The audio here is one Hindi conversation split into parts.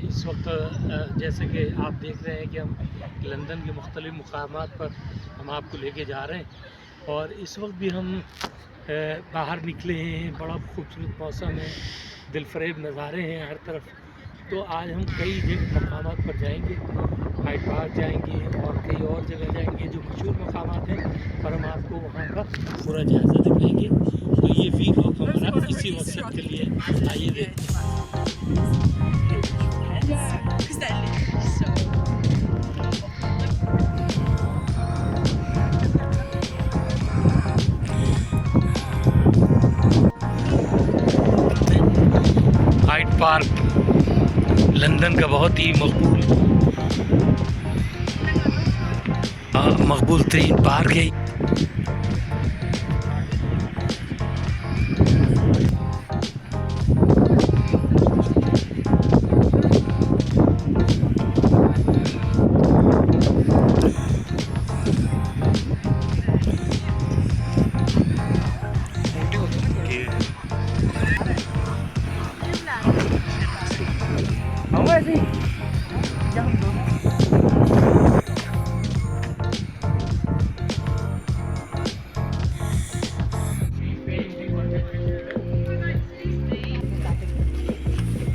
इस वक्त जैसे कि आप देख रहे हैं कि हम लंदन के मुख्तलिफ़ मुकामात पर हम आपको लेके जा रहे हैं और इस वक्त भी हम बाहर निकले हैं। बड़ा खूबसूरत मौसम है, दिलफरेब नज़ारे हैं हर तरफ। तो आज हम कई मकामात पर जाएंगे, हाइड पार्क जाएंगे और कई और जगह जाएंगे जो मशहूर मकामात हैं, और हम आपको वहाँ का पूरा जायज़ा दिखाएंगे। तो ये वीलॉग हमारा इसी मकसद के लिए। आइए देखते हैं। हाइड पार्क लंदन का बहुत ही मकबूल तरीन पार्क है।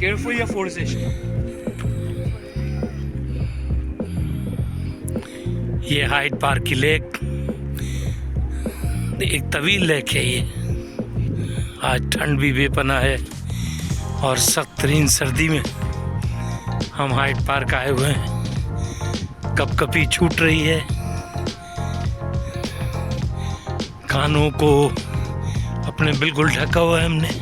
Careful your force station. ये हाइड पार्क की लेक, एक तवील लेक है ये। आज ठंड भी बेपनाह है और सख्त तरीन सर्दी में हम हाइड पार्क आए हुए हैं। कपकपी छूट रही है, कानों को अपने बिल्कुल ढका हुआ है हमने।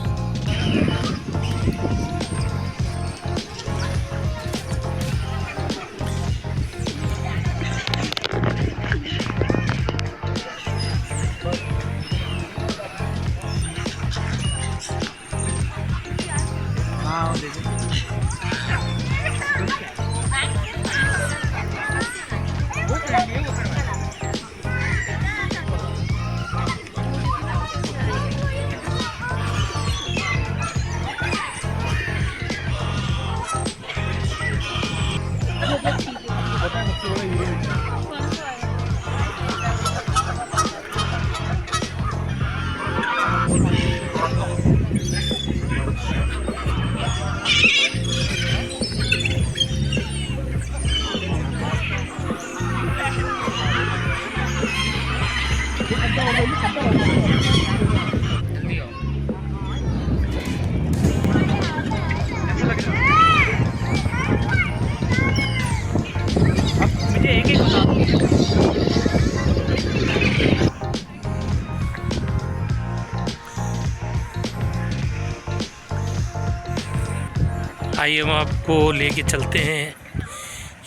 आइए हम आपको लेके चलते हैं।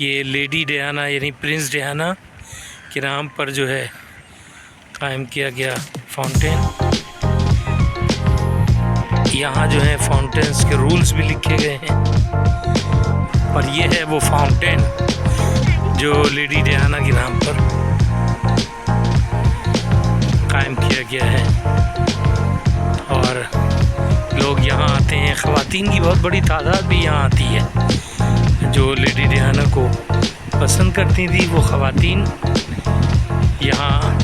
ये लेडी डायना यानी प्रिंस डायना के नाम पर जो है कायम किया गया फाउंटेन। यहाँ जो है फाउंटेन्स के रूल्स भी लिखे गए हैं, और ये है वो फाउंटेन जो लेडी डायना के नाम पर कायम किया गया है। और लोग यहाँ आते हैं, ख़वातीन की बहुत बड़ी तादाद भी यहाँ आती है। जो लेडी डायना को पसंद करती थी वो ख़वातीन यहाँ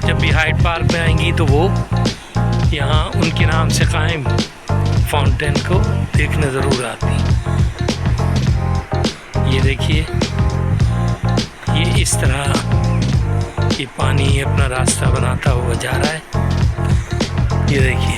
जब भी हाइड पार्क में आएंगी तो वो यहाँ उनके नाम से कायम फाउंटेन को देखने ज़रूर आती। ये देखिए, ये इस तरह ये पानी अपना रास्ता बनाता हुआ जा रहा है। ये देखिए।